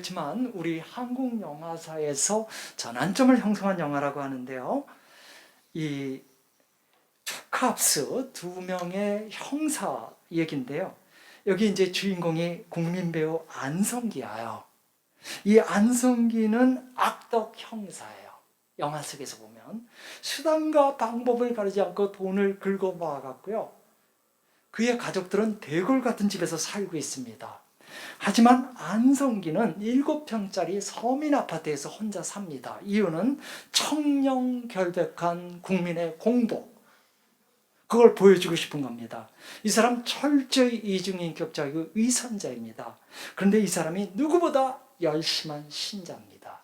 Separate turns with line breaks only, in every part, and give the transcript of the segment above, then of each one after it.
그렇지만 우리 한국 영화사에서 전환점을 형성한 영화라고 하는데요. 이 초캅스 두 명의 형사 얘기인데요. 여기 이제 주인공이 국민 배우 안성기예요. 이 안성기는 악덕 형사예요. 영화 속에서 보면 수단과 방법을 가리지 않고 돈을 긁어모아 갖고요. 그의 가족들은 대골 같은 집에서 살고 있습니다. 하지만 안성기는 7평짜리 서민 아파트에서 혼자 삽니다. 이유는 청렴결백한 국민의 공복, 그걸 보여주고 싶은 겁니다. 이 사람 철저히 이중인격자이고 위선자입니다. 그런데 이 사람이 누구보다 열심한 신자입니다.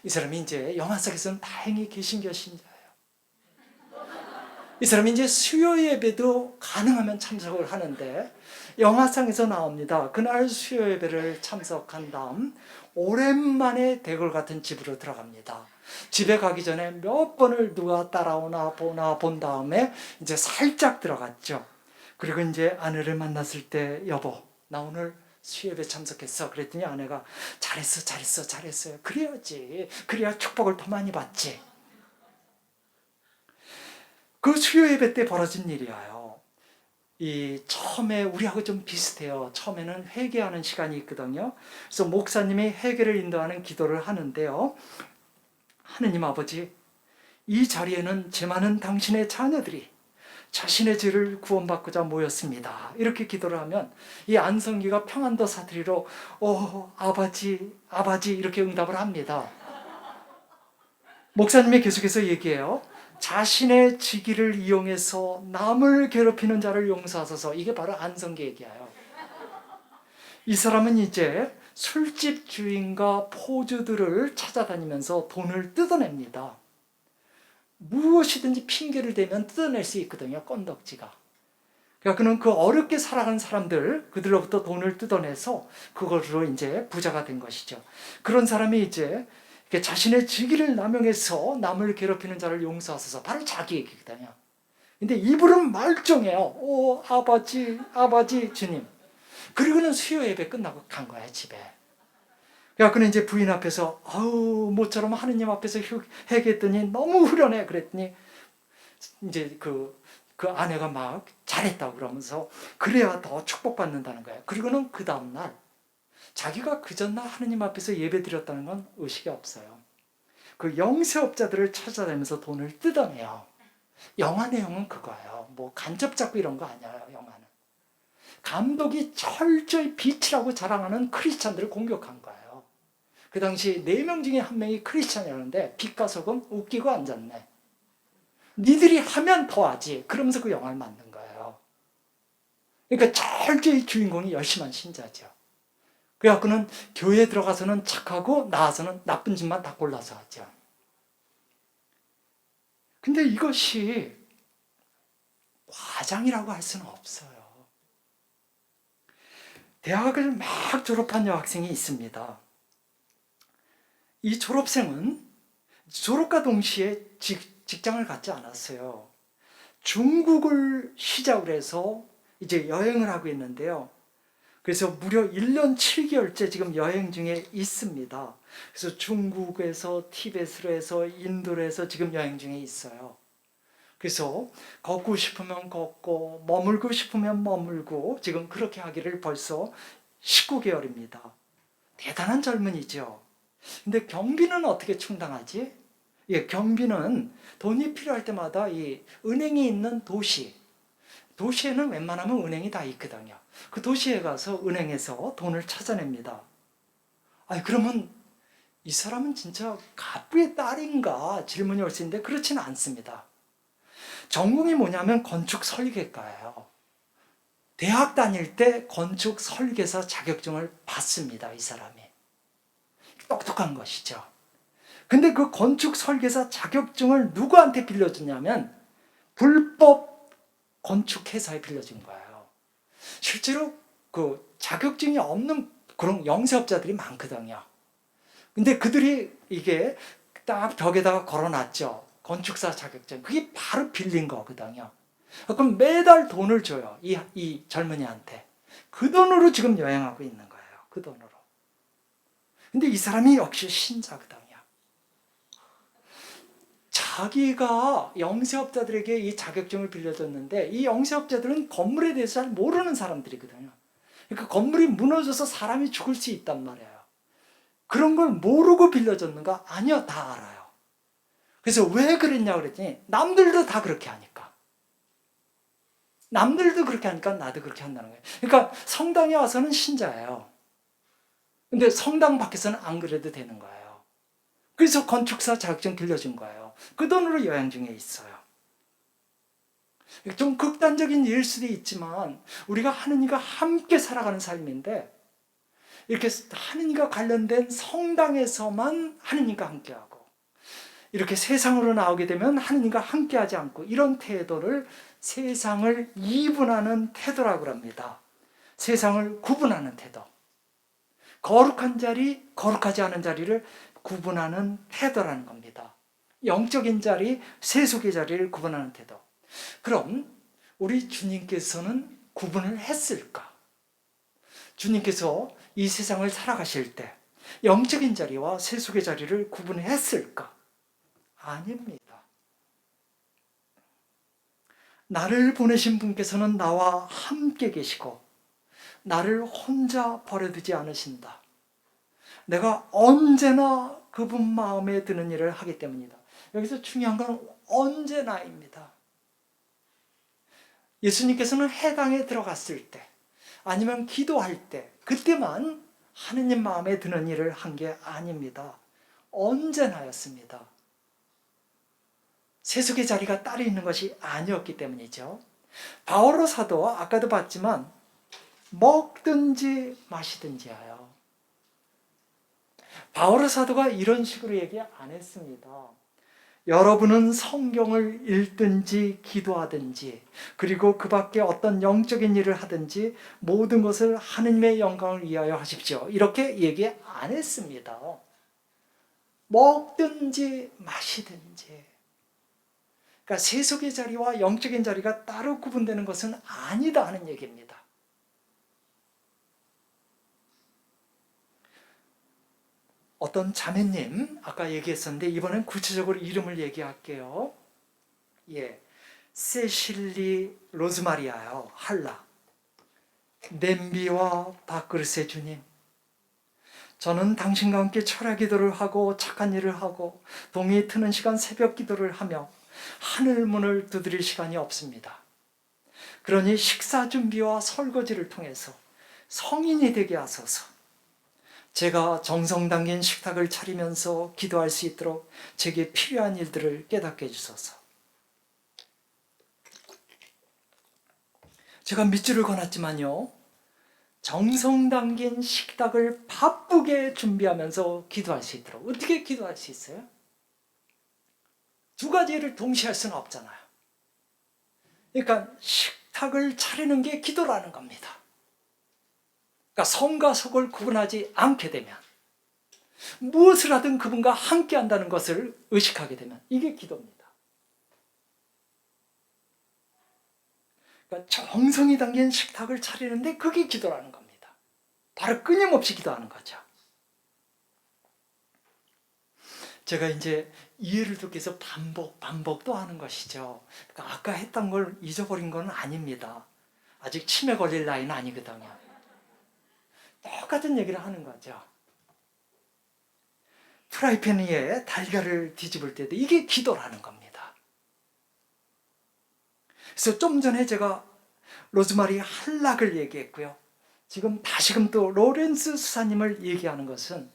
이 사람이 이제 영화 속에서는 다행히 개신교 신자예요. 이 사람이 이제 수요 예배도 가능하면 참석을 하는데 영화상에서 나옵니다. 그날 수요 예배를 참석한 다음 오랜만에 대궐 같은 집으로 들어갑니다. 집에 가기 전에 몇 번을 누가 따라오나 보나 본 다음에 이제 살짝 들어갔죠. 그리고 이제 아내를 만났을 때 여보, 나 오늘 수요예배 참석했어. 그랬더니 아내가 잘했어요. 그래야지. 그래야 축복을 더 많이 받지. 그 수요예배 때 벌어진 일이에요. 이 처음에 우리하고 좀 비슷해요. 처음에는 회개하는 시간이 있거든요. 그래서 목사님이 회개를 인도하는 기도를 하는데요. 하느님 아버지, 이 자리에는 제 많은 당신의 자녀들이 자신의 죄를 구원받고자 모였습니다. 이렇게 기도를 하면 이 안성기가 평안도 사투리로 아버지 이렇게 응답을 합니다. 목사님이 계속해서 얘기해요. 자신의 직위를 이용해서 남을 괴롭히는 자를 용서하소서. 이게 바로 안성기 얘기예요. 이 사람은 이제 술집 주인과 포주들을 찾아다니면서 돈을 뜯어냅니다. 무엇이든지 핑계를 대면 뜯어낼 수 있거든요. 건덕지가. 그러니까 그는 그 어렵게 살아가는 사람들, 그들로부터 돈을 뜯어내서 그걸로 이제 부자가 된 것이죠. 그런 사람이 이제 자신의 직위를 남용해서 남을 괴롭히는 자를 용서하소서. 바로 자기 얘기거든요. 근데 이분은 말종해요. 아버지 주님. 그리고는 수요 예배 끝나고 간 거야, 집에. 그러니까 그는 이제 부인 앞에서 모처럼 하느님 앞에서 회개했더니 너무 후련해. 그랬더니 이제 그 아내가 막 잘했다고 그러면서 그래야 더 축복받는다는 거예요. 그리고는 그 다음날 자기가 그 전날 하느님 앞에서 예배 드렸다는 건 의식이 없어요. 그 영세업자들을 찾아다니면서 돈을 뜯어내요. 영화 내용은 그거예요. 뭐 간접 잡고 이런 거 아니에요. 영화는 감독이 철저히 빛이라고 자랑하는 크리스찬들을 공격한 거예요. 그 당시 4명 중에 1명이 크리스찬이었는데 빛과 소금 웃기고 앉았네. 니들이 하면 더 하지. 그러면서 그 영화를 만든 거예요. 그러니까 철저히 주인공이 열심한 신자죠. 그래서 그는 교회에 들어가서는 착하고 나와서는 나쁜 짓만 다 골라서 하죠. 근데 이것이 과장이라고 할 수는 없어요. 대학을 막 졸업한 여학생이 있습니다. 이 졸업생은 졸업과 동시에 직장을 갖지 않았어요. 중국을 시작으로 해서 이제 여행을 하고 있는데요. 그래서 무려 1년 7개월째 지금 여행 중에 있습니다. 그래서 중국에서 티베트로 해서 인도로 해서 지금 여행 중에 있어요. 그래서 걷고 싶으면 걷고 머물고 싶으면 머물고 지금 그렇게 하기를 벌써 19개월입니다. 대단한 젊은이죠. 근데 경비는 어떻게 충당하지? 경비는 돈이 필요할 때마다 이 은행이 있는 도시에는 웬만하면 은행이 다 있거든요. 그 도시에 가서 은행에서 돈을 찾아냅니다. 그러면 이 사람은 진짜 갑부의 딸인가 질문이 올 수 있는데 그렇지는 않습니다. 전공이 뭐냐면 건축 설계가예요. 대학 다닐 때 건축 설계사 자격증을 받습니다. 이 사람이. 똑똑한 것이죠. 근데 그 건축 설계사 자격증을 누구한테 빌려주냐면 불법 건축회사에 빌려준 거예요. 실제로 그 자격증이 없는 그런 영세업자들이 많거든요. 근데 그들이 이게 딱 벽에다가 걸어놨죠. 건축사 자격증. 그게 바로 빌린 거거든요. 그럼 매달 돈을 줘요. 이 젊은이한테. 그 돈으로 지금 여행하고 있는 거예요. 그 돈으로. 근데 이 사람이 역시 신자거든요. 자기가 영세업자들에게 이 자격증을 빌려줬는데 이 영세업자들은 건물에 대해서 잘 모르는 사람들이거든요. 그러니까 건물이 무너져서 사람이 죽을 수 있단 말이에요. 그런 걸 모르고 빌려줬는가? 아니요, 다 알아요. 그래서 왜 그랬냐고 그랬더니 남들도 다 그렇게 하니까. 남들도 그렇게 하니까 나도 그렇게 한다는 거예요. 그러니까 성당에 와서는 신자예요. 근데 성당 밖에서는 안 그래도 되는 거예요. 그래서 건축사 자격증 빌려준 거예요. 그 돈으로 여행 중에 있어요. 좀 극단적인 일 수도 있지만 우리가 하느님과 함께 살아가는 삶인데 이렇게 하느님과 관련된 성당에서만 하느님과 함께하고 이렇게 세상으로 나오게 되면 하느님과 함께하지 않고 이런 태도를 세상을 이분하는 태도라고 합니다. 세상을 구분하는 태도. 거룩한 자리, 거룩하지 않은 자리를 구분하는 태도라는 겁니다. 영적인 자리, 세속의 자리를 구분하는 태도. 그럼 우리 주님께서는 구분을 했을까? 주님께서 이 세상을 살아가실 때 영적인 자리와 세속의 자리를 구분했을까? 아닙니다. 나를 보내신 분께서는 나와 함께 계시고 나를 혼자 버려두지 않으신다. 내가 언제나 그분 마음에 드는 일을 하기 때문이다. 여기서 중요한 건 언제나입니다. 예수님께서는 해당에 들어갔을 때 아니면 기도할 때 그때만 하느님 마음에 드는 일을 한 게 아닙니다. 언제나였습니다. 세속의 자리가 따로 있는 것이 아니었기 때문이죠. 바오로 사도 아까도 봤지만 먹든지 마시든지 하여. 바오로 사도가 이런 식으로 얘기 안 했습니다. 여러분은 성경을 읽든지 기도하든지 그리고 그 밖에 어떤 영적인 일을 하든지 모든 것을 하느님의 영광을 위하여 하십시오. 이렇게 얘기 안 했습니다. 먹든지 마시든지. 그러니까 세속의 자리와 영적인 자리가 따로 구분되는 것은 아니다 하는 얘기입니다. 어떤 자매님 아까 얘기했었는데 이번엔 구체적으로 이름을 얘기할게요. 예, 세실리 로즈마리아요. 할라. 냄비와 밥그릇의 주님, 저는 당신과 함께 철야 기도를 하고 착한 일을 하고 동이 트는 시간 새벽 기도를 하며 하늘 문을 두드릴 시간이 없습니다. 그러니 식사 준비와 설거지를 통해서 성인이 되게 하소서. 제가 정성 담긴 식탁을 차리면서 기도할 수 있도록 제게 필요한 일들을 깨닫게 해주소서. 제가 밑줄을 그었지만요, 정성 담긴 식탁을 바쁘게 준비하면서 기도할 수 있도록. 어떻게 기도할 수 있어요? 두 가지 일을 동시에 할 수는 없잖아요. 그러니까 식탁을 차리는 게 기도라는 겁니다. 그러니까 성과 속을 구분하지 않게 되면 무엇을 하든 그분과 함께 한다는 것을 의식하게 되면 이게 기도입니다. 그러니까 정성이 담긴 식탁을 차리는데 그게 기도라는 겁니다. 바로 끊임없이 기도하는 거죠. 제가 이제 이해를 돕기 위해서 반복도 하는 것이죠. 그러니까 아까 했던 걸 잊어버린 건 아닙니다. 아직 치매 걸릴 나이는 아니거든요. 똑같은 얘기를 하는 거죠. 프라이팬 위에 달걀을 뒤집을 때도 이게 기도라는 겁니다. 그래서 좀 전에 제가 로즈마리 한락을 얘기했고요. 지금 다시금 또 로렌스 수사님을 얘기하는 것은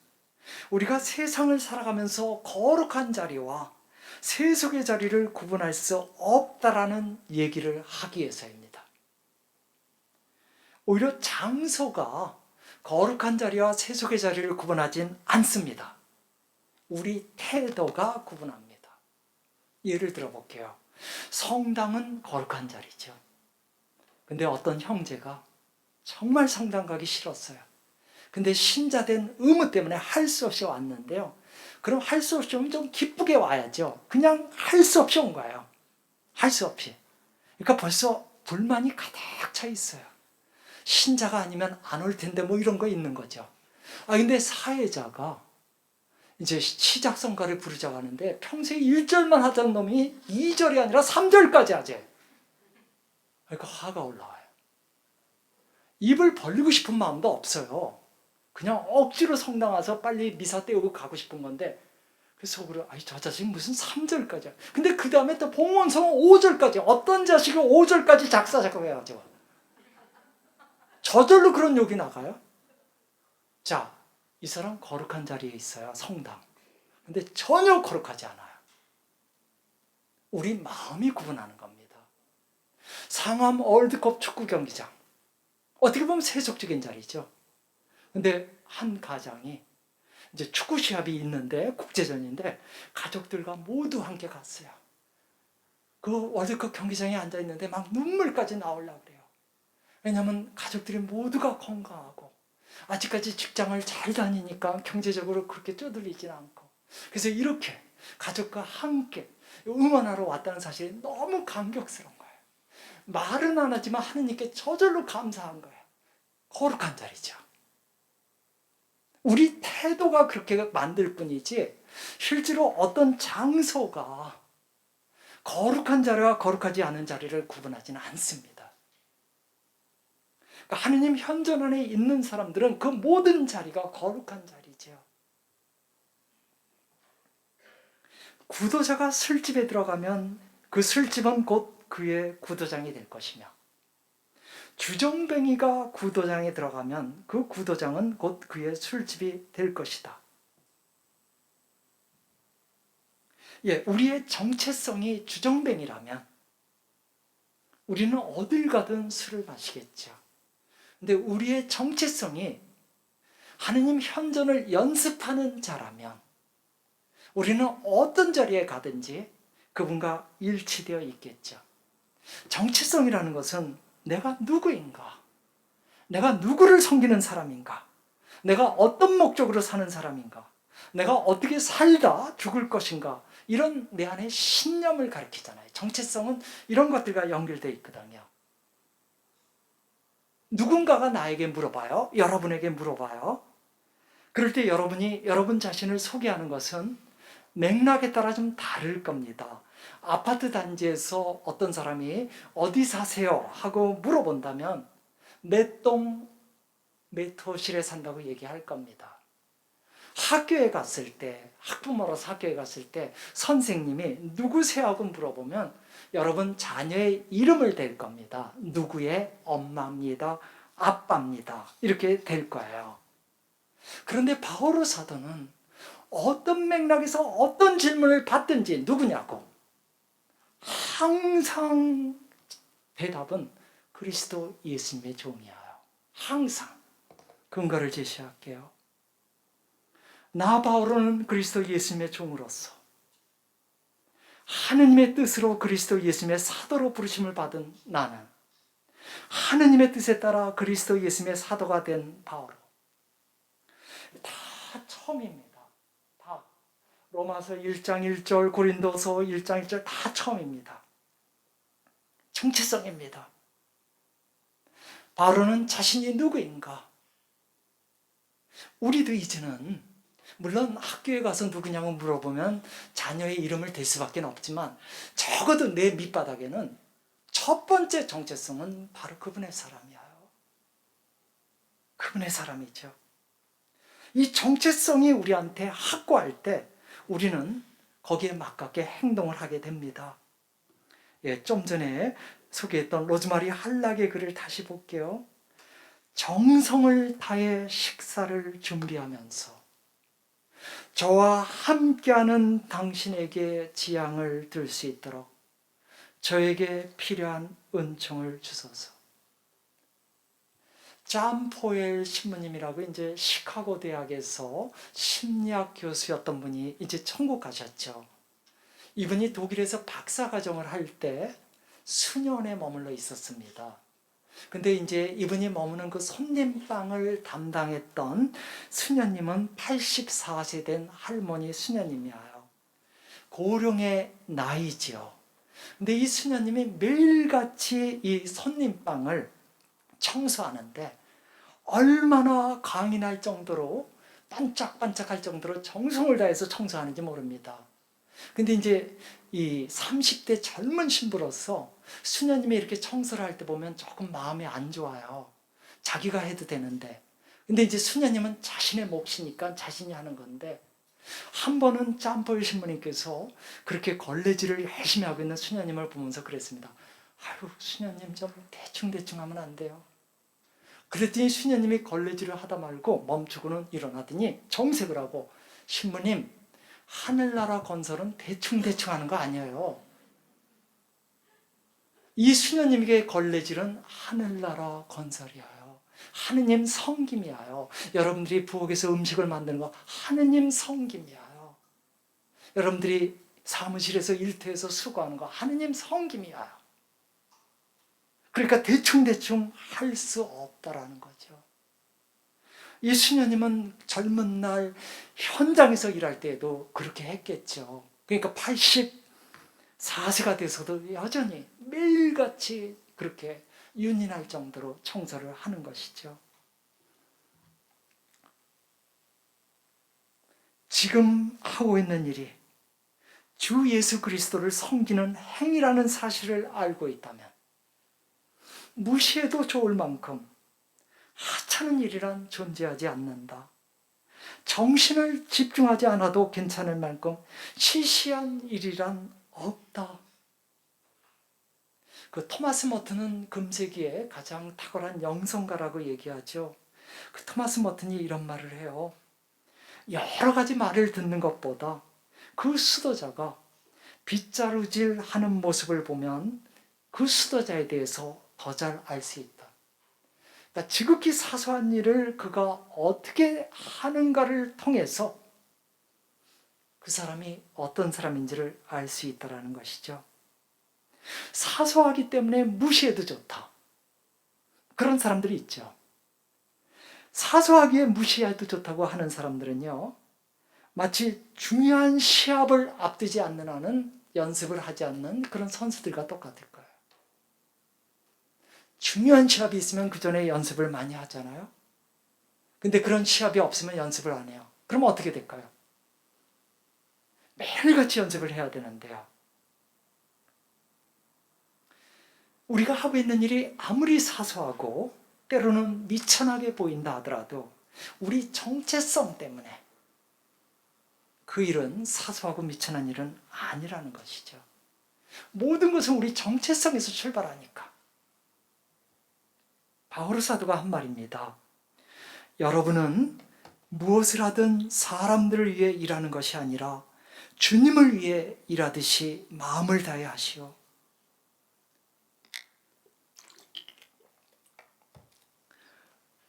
우리가 세상을 살아가면서 거룩한 자리와 세속의 자리를 구분할 수 없다라는 얘기를 하기 위해서입니다. 오히려 장소가 거룩한 자리와 세속의 자리를 구분하진 않습니다. 우리 태도가 구분합니다. 예를 들어볼게요. 성당은 거룩한 자리죠. 근데 어떤 형제가 정말 성당 가기 싫었어요. 근데 신자된 의무 때문에 할 수 없이 왔는데요. 그럼 할 수 없이 오면 좀 기쁘게 와야죠. 그냥 할 수 없이 온 거예요. 할 수 없이. 그러니까 벌써 불만이 가득 차 있어요. 신자가 아니면 안 올 텐데 뭐 이런 거 있는 거죠. 근데 사회자가 이제 시작성가를 부르자고 하는데 평소에 1절만 하던 놈이 2절이 아니라 3절까지 하재. 그러니까 화가 올라와요. 입을 벌리고 싶은 마음도 없어요. 그냥 억지로 성당 와서 빨리 미사 때우고 가고 싶은 건데, 그래서 속으로 저 자식 무슨 3절까지야. 근데 그 다음에 또 봉헌성은 5절까지. 어떤 자식이 5절까지 작사 작곡해가지고 저절로 그런 욕이 나가요? 자, 이 사람 거룩한 자리에 있어요, 성당. 근데 전혀 거룩하지 않아요. 우리 마음이 구분하는 겁니다. 상암 월드컵 축구 경기장, 어떻게 보면 세속적인 자리죠. 근데 한 가장이 이제 축구 시합이 있는데, 국제전인데 가족들과 모두 함께 갔어요. 그 월드컵 경기장에 앉아 있는데 막 눈물까지 나오려고 그래요. 왜냐하면 가족들이 모두가 건강하고 아직까지 직장을 잘 다니니까 경제적으로 그렇게 쪼들리진 않고, 그래서 이렇게 가족과 함께 응원하러 왔다는 사실이 너무 감격스러운 거예요. 말은 안 하지만 하느님께 저절로 감사한 거예요. 거룩한 자리죠. 우리 태도가 그렇게 만들 뿐이지 실제로 어떤 장소가 거룩한 자리와 거룩하지 않은 자리를 구분하지는 않습니다. 그러니까 하느님 현존 안에 있는 사람들은 그 모든 자리가 거룩한 자리죠. 구도자가 술집에 들어가면 그 술집은 곧 그의 구도장이 될 것이며, 주정뱅이가 구도장에 들어가면 그 구도장은 곧 그의 술집이 될 것이다. 우리의 정체성이 주정뱅이라면 우리는 어딜 가든 술을 마시겠죠. 근데 우리의 정체성이 하느님 현존을 연습하는 자라면 우리는 어떤 자리에 가든지 그분과 일치되어 있겠죠. 정체성이라는 것은 내가 누구인가? 내가 누구를 섬기는 사람인가? 내가 어떤 목적으로 사는 사람인가? 내가 어떻게 살다 죽을 것인가? 이런 내 안의 신념을 가리키잖아요. 정체성은 이런 것들과 연결되어 있거든요. 누군가가 나에게 물어봐요. 여러분에게 물어봐요. 그럴 때 여러분이 여러분 자신을 소개하는 것은 맥락에 따라 좀 다를 겁니다. 아파트 단지에서 어떤 사람이 어디 사세요? 하고 물어본다면 몇 동, 몇 호실에 산다고 얘기할 겁니다. 학교에 갔을 때, 학부모로서 학교에 갔을 때 선생님이 누구세요? 하고 물어보면 여러분 자녀의 이름을 댈 겁니다. 누구의 엄마입니다. 아빠입니다. 이렇게 될 거예요. 그런데 바오로 사도는 어떤 맥락에서 어떤 질문을 받든지 누구냐고 항상 대답은 그리스도 예수님의 종이에요. 항상. 근거를 제시할게요. 나 바오로는 그리스도 예수님의 종으로서 하느님의 뜻으로 그리스도 예수님의 사도로 부르심을 받은 나는 하느님의 뜻에 따라 그리스도 예수님의 사도가 된 바오로. 다 처음입니다. 다. 로마서 1장 1절, 고린도서 1장 1절 다 처음입니다. 정체성입니다. 바오로는 자신이 누구인가? 우리도 이제는 물론 학교에 가서 누구냐고 물어보면 자녀의 이름을 댈 수밖에 없지만 적어도 내 밑바닥에는 첫 번째 정체성은 바로 그분의 사람이에요. 그분의 사람이죠. 이 정체성이 우리한테 확고할 때 우리는 거기에 맞게 행동을 하게 됩니다. 좀 전에 소개했던 로즈마리 할락의 글을 다시 볼게요. 정성을 다해 식사를 준비하면서 저와 함께하는 당신에게 지향을 들 수 있도록 저에게 필요한 은총을 주소서. 존 포엘 신부님이라고 이제 시카고 대학에서 심리학 교수였던 분이 이제 천국 가셨죠. 이분이 독일에서 박사과정을 할 때 수년에 머물러 있었습니다. 근데 이제 이분이 머무는 그 손님방을 담당했던 수녀님은 84세 된 할머니 수녀님이에요. 고령의 나이지요. 근데 이 수녀님이 매일같이 이 손님방을 청소하는데 얼마나 강인할 정도로 반짝반짝할 정도로 정성을 다해서 청소하는지 모릅니다. 근데 이제 이 30대 젊은 신부로서 수녀님이 이렇게 청소를 할 때 보면 조금 마음이 안 좋아요. 자기가 해도 되는데. 근데 이제 수녀님은 자신의 몫이니까 자신이 하는 건데, 한 번은 짬뽀의 신부님께서 그렇게 걸레질을 열심히 하고 있는 수녀님을 보면서 그랬습니다. 아유, 수녀님 좀 대충대충 하면 안 돼요. 그랬더니 수녀님이 걸레질을 하다 말고 멈추고는 일어나더니 정색을 하고, 신부님, 하늘나라 건설은 대충대충 하는 거 아니에요. 이 수녀님에게 걸레질은 하늘나라 건설이에요. 하느님 섬김이에요. 여러분들이 부엌에서 음식을 만드는 거 하느님 섬김이에요. 여러분들이 사무실에서 일터에서 수고하는 거 하느님 섬김이에요. 그러니까 대충대충 할 수 없다라는 거죠. 이 수녀님은 젊은 날 현장에서 일할 때에도 그렇게 했겠죠. 그러니까 84세가 돼서도 여전히 매일같이 그렇게 윤인할 정도로 청소를 하는 것이죠. 지금 하고 있는 일이 주 예수 그리스도를 섬기는 행위라는 사실을 알고 있다면 무시해도 좋을 만큼 하찮은 일이란 존재하지 않는다. 정신을 집중하지 않아도 괜찮을 만큼 시시한 일이란 없다. 그 토마스 머튼은 금세기에 가장 탁월한 영성가라고 얘기하죠. 그 토마스 머튼이 이런 말을 해요. 여러 가지 말을 듣는 것보다 그 수도자가 빗자루질 하는 모습을 보면 그 수도자에 대해서 더 잘 알 수 있다. 그러니까 지극히 사소한 일을 그가 어떻게 하는가를 통해서 그 사람이 어떤 사람인지를 알 수 있다는 것이죠. 사소하기 때문에 무시해도 좋다. 그런 사람들이 있죠. 사소하기에 무시해도 좋다고 하는 사람들은요, 마치 중요한 시합을 앞두지 않는 한은 연습을 하지 않는 그런 선수들과 똑같을 거예요. 중요한 시합이 있으면 그 전에 연습을 많이 하잖아요. 근데 그런 시합이 없으면 연습을 안 해요. 그럼 어떻게 될까요? 매일같이 연습을 해야 되는데요. 우리가 하고 있는 일이 아무리 사소하고 때로는 미천하게 보인다 하더라도 우리 정체성 때문에 그 일은 사소하고 미천한 일은 아니라는 것이죠. 모든 것은 우리 정체성에서 출발하니까. 바오로 사도가 한 말입니다. 여러분은 무엇을 하든 사람들을 위해 일하는 것이 아니라 주님을 위해 일하듯이 마음을 다해 하시오.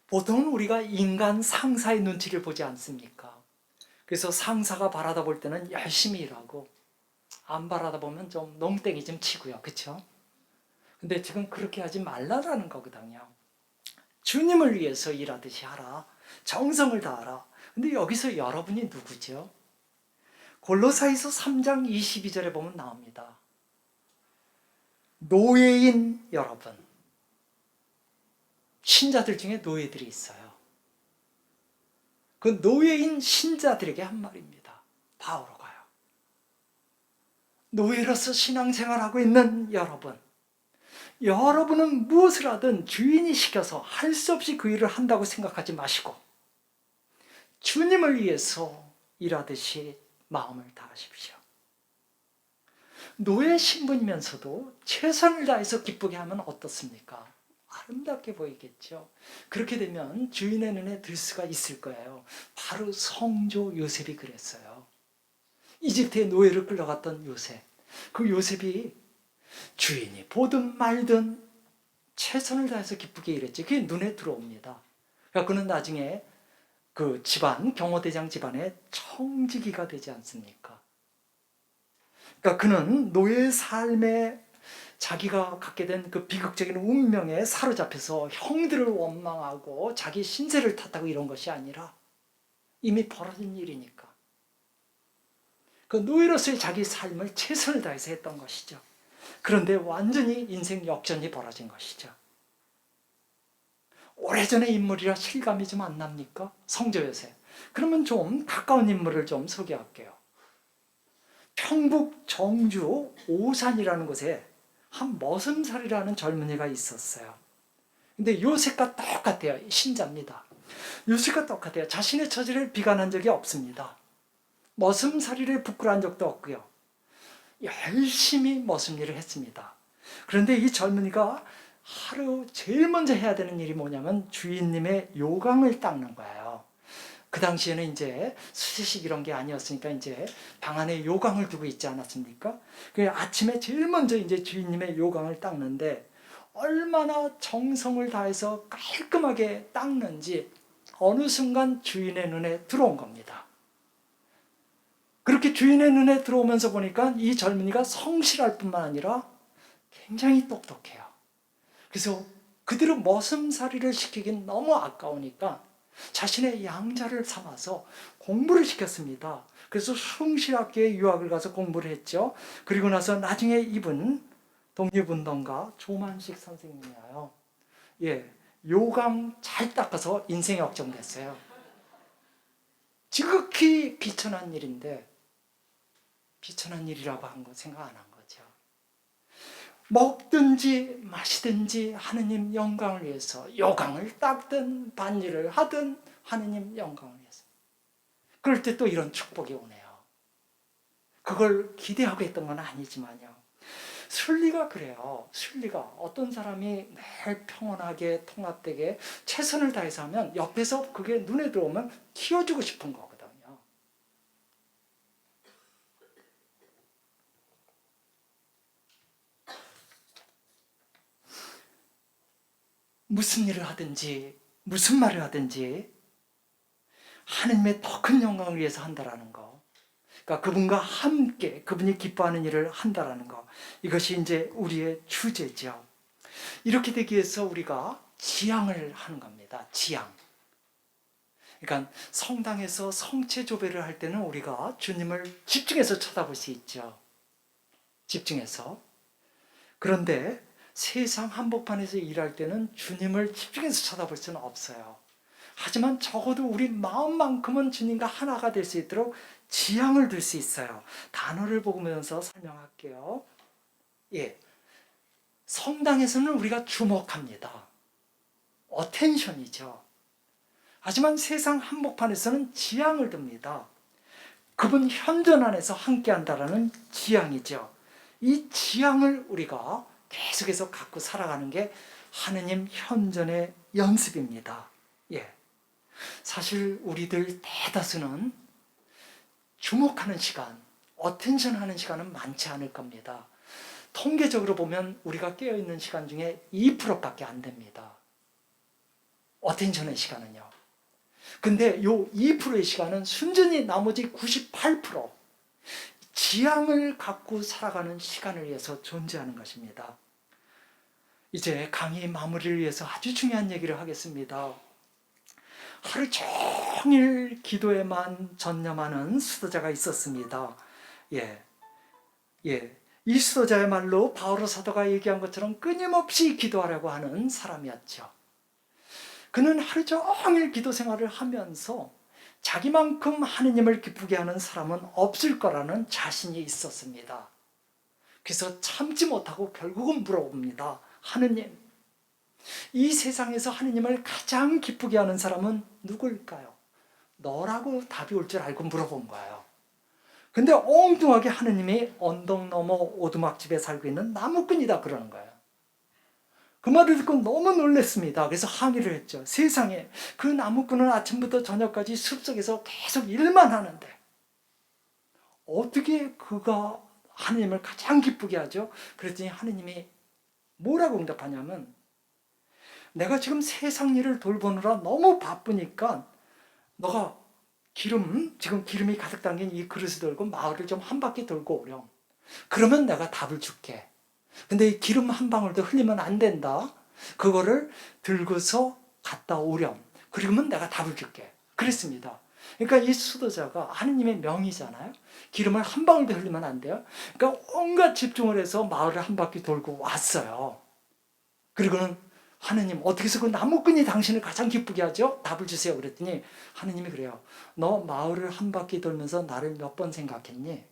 보통은 우리가 인간 상사의 눈치를 보지 않습니까? 그래서 상사가 바라다 볼 때는 열심히 일하고 안 바라다 보면 좀 농땡이 좀 치고요. 그렇죠? 근데 지금 그렇게 하지 말라라는 거거든요. 주님을 위해서 일하듯이 하라. 정성을 다하라. 근데 여기서 여러분이 누구죠? 골로새서 3장 22절에 보면 나옵니다. 노예인 여러분. 신자들 중에 노예들이 있어요. 그 노예인 신자들에게 한 말입니다. 바오로가요. 노예로서 신앙생활하고 있는 여러분. 여러분은 무엇을 하든 주인이 시켜서 할 수 없이 그 일을 한다고 생각하지 마시고 주님을 위해서 일하듯이 마음을 다하십시오. 노예 신분이면서도 최선을 다해서 기쁘게 하면 어떻습니까? 아름답게 보이겠죠. 그렇게 되면 주인의 눈에 들 수가 있을 거예요. 바로 성조 요셉이 그랬어요. 이집트의 노예로 끌려갔던 요셉. 그 요셉이 주인이 보든 말든 최선을 다해서 기쁘게 일했지. 그게 눈에 들어옵니다. 그러니까 그는 나중에 그 집안, 경호대장 집안의 청지기가 되지 않습니까? 그러니까 그는 노예 삶에 자기가 갖게 된 그 비극적인 운명에 사로잡혀서 형들을 원망하고 자기 신세를 탓하고 이런 것이 아니라 이미 벌어진 일이니까. 그 노예로서의 자기 삶을 최선을 다해서 했던 것이죠. 그런데 완전히 인생 역전이 벌어진 것이죠. 오래전의 인물이라 실감이 좀 안 납니까? 성조 요셉. 그러면 좀 가까운 인물을 좀 소개할게요. 평북 정주 오산이라는 곳에 한 머슴살이라는 젊은이가 있었어요. 근데 요셉과 똑같아요. 신자입니다. 요셉과 똑같아요. 자신의 처지를 비관한 적이 없습니다. 머슴살이를 부끄러운 적도 없고요. 열심히 머슴 일을 했습니다. 그런데 이 젊은이가 하루 제일 먼저 해야 되는 일이 뭐냐면 주인님의 요강을 닦는 거예요. 그 당시에는 이제 수세식 이런 게 아니었으니까 이제 방 안에 요강을 두고 있지 않았습니까? 그 아침에 제일 먼저 이제 주인님의 요강을 닦는데 얼마나 정성을 다해서 깔끔하게 닦는지 어느 순간 주인의 눈에 들어온 겁니다. 그렇게 주인의 눈에 들어오면서 보니까 이 젊은이가 성실할 뿐만 아니라 굉장히 똑똑해요. 그래서 그대로 머슴살이를 시키긴 너무 아까우니까 자신의 양자를 삼아서 공부를 시켰습니다. 그래서 숭실학교에 유학을 가서 공부를 했죠. 그리고 나서 나중에 이분 독립운동가 조만식 선생님이에요. 예, 요강 잘 닦아서 인생이 역정됐어요. 지극히 비천한 일인데 비천한 일이라고 한 거 생각 안 한 거죠. 먹든지 마시든지 하느님 영광을 위해서 요강을 닦든 밭일을 하든 하느님 영광을 위해서. 그럴 때 또 이런 축복이 오네요. 그걸 기대하고 했던 건 아니지만요. 순리가 그래요. 순리가 어떤 사람이 늘 평온하게 통합되게 최선을 다해서 하면 옆에서 그게 눈에 들어오면 키워주고 싶은 거거든요. 무슨 일을 하든지 무슨 말을 하든지 하느님의 더 큰 영광을 위해서 한다라는 거. 그러니까 그분과 함께 그분이 기뻐하는 일을 한다라는 거. 이것이 이제 우리의 주제죠. 이렇게 되기 위해서 우리가 지향을 하는 겁니다. 지향. 그러니까 성당에서 성체조배를 할 때는 우리가 주님을 집중해서 쳐다볼 수 있죠. 집중해서. 그런데 세상 한복판에서 일할 때는 주님을 집중해서 쳐다볼 수는 없어요. 하지만 적어도 우리 마음만큼은 주님과 하나가 될 수 있도록 지향을 둘 수 있어요. 단어를 보면서 설명할게요. 예, 성당에서는 우리가 주목합니다. 어텐션이죠. 하지만 세상 한복판에서는 지향을 둡니다. 그분 현존 안에서 함께한다라는 지향이죠. 이 지향을 우리가 계속해서 갖고 살아가는 게 하느님 현존의 연습입니다. 예. 사실 우리들 대다수는 주목하는 시간, 어텐션 하는 시간은 많지 않을 겁니다. 통계적으로 보면 우리가 깨어있는 시간 중에 2%밖에 안 됩니다. 어텐션의 시간은요. 근데 요 2%의 시간은 순전히 나머지 98% 지향을 갖고 살아가는 시간을 위해서 존재하는 것입니다. 이제 강의 마무리를 위해서 아주 중요한 얘기를 하겠습니다. 하루 종일 기도에만 전념하는 수도자가 있었습니다. 예. 이 수도자야말로 바오로 사도가 얘기한 것처럼 끊임없이 기도하려고 하는 사람이었죠. 그는 하루 종일 기도 생활을 하면서 자기만큼 하느님을 기쁘게 하는 사람은 없을 거라는 자신이 있었습니다. 그래서 참지 못하고 결국은 물어봅니다. 하느님, 이 세상에서 하느님을 가장 기쁘게 하는 사람은 누굴까요? 너라고 답이 올 줄 알고 물어본 거예요. 근데 엉뚱하게 하느님이 언덕 너머 오두막집에 살고 있는 나무꾼이다 그러는 거예요. 그 말을 듣고 너무 놀랐습니다. 그래서 항의를 했죠. 세상에 그 나무꾼은 아침부터 저녁까지 숲속에서 계속 일만 하는데 어떻게 그가 하느님을 가장 기쁘게 하죠? 그랬더니 하느님이 뭐라고 응답하냐면 내가 지금 세상 일을 돌보느라 너무 바쁘니까 너가 지금 기름이 가득 담긴 이 그릇을 들고 마을을 좀 한 바퀴 돌고 오렴. 그러면 내가 답을 줄게. 근데 이 기름 한 방울도 흘리면 안 된다. 그거를 들고서 갔다 오렴. 그러면 내가 답을 줄게. 그랬습니다. 그러니까 이 수도자가 하느님의 명의잖아요. 기름을 한 방울도 흘리면 안 돼요. 그러니까 온갖 집중을 해서 마을을 한 바퀴 돌고 왔어요. 그리고는 하느님, 어떻게 해서 그 나무꾼이 당신을 가장 기쁘게 하죠? 답을 주세요. 그랬더니 하느님이 그래요. 너 마을을 한 바퀴 돌면서 나를 몇 번 생각했니?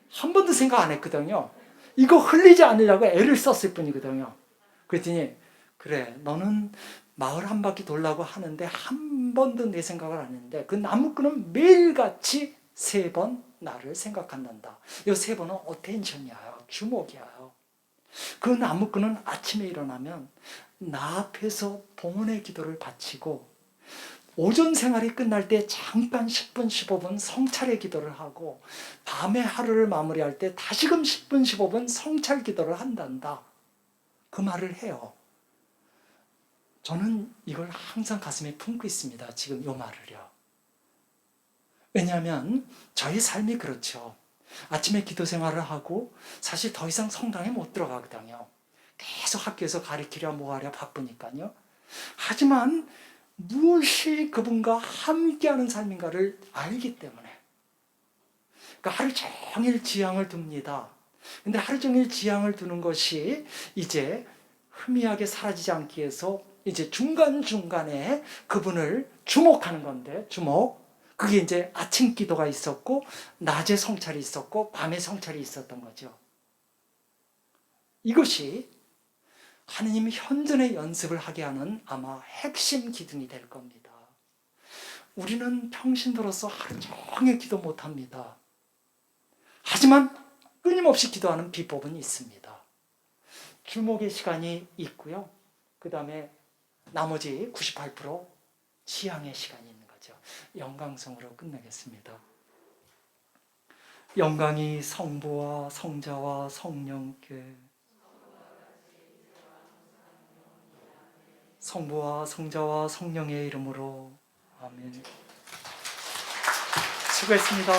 한 번도 생각 안 했거든요. 이거 흘리지 않으려고 애를 썼을 뿐이거든요. 그랬더니 그래, 너는 마을 한 바퀴 돌라고 하는데 한 번도 내 생각을 안 했는데 그 나무꾼은 매일같이 3번 나를 생각한단다. 이 3번은 어텐션이에요. 주목이에요. 그 나무꾼은 아침에 일어나면 나 앞에서 봉헌의 기도를 바치고 오전 생활이 끝날 때 잠깐 10분, 15분 성찰의 기도를 하고 밤에 하루를 마무리할 때 다시금 10분, 15분 성찰 기도를 한단다. 그 말을 해요. 저는 이걸 항상 가슴에 품고 있습니다. 지금 이 말을요. 왜냐하면 저의 삶이 그렇죠. 아침에 기도 생활을 하고 사실 더 이상 성당에 못 들어가거든요. 계속 학교에서 가르치려 뭐하려 바쁘니까요. 하지만 무엇이 그분과 함께하는 삶인가를 알기 때문에 그러니까 하루 종일 지향을 둡니다. 근데 하루 종일 지향을 두는 것이 이제 희미하게 사라지지 않기 위해서 이제 중간중간에 그분을 주목하는 건데, 주목. 그게 이제 아침 기도가 있었고 낮에 성찰이 있었고 밤에 성찰이 있었던 거죠. 이것이 하느님 현존의 연습을 하게 하는 아마 핵심 기둥이 될 겁니다. 우리는 평신도로서 하루 종일 기도 못합니다. 하지만 끊임없이 기도하는 비법은 있습니다. 주목의 시간이 있고요. 그 다음에 나머지 98% 지향의 시간이 있는 거죠. 영광성으로 끝내겠습니다. 영광이 성부와 성자와 성령께 성부와 성자와 성령의 이름으로 아멘. 수고했습니다.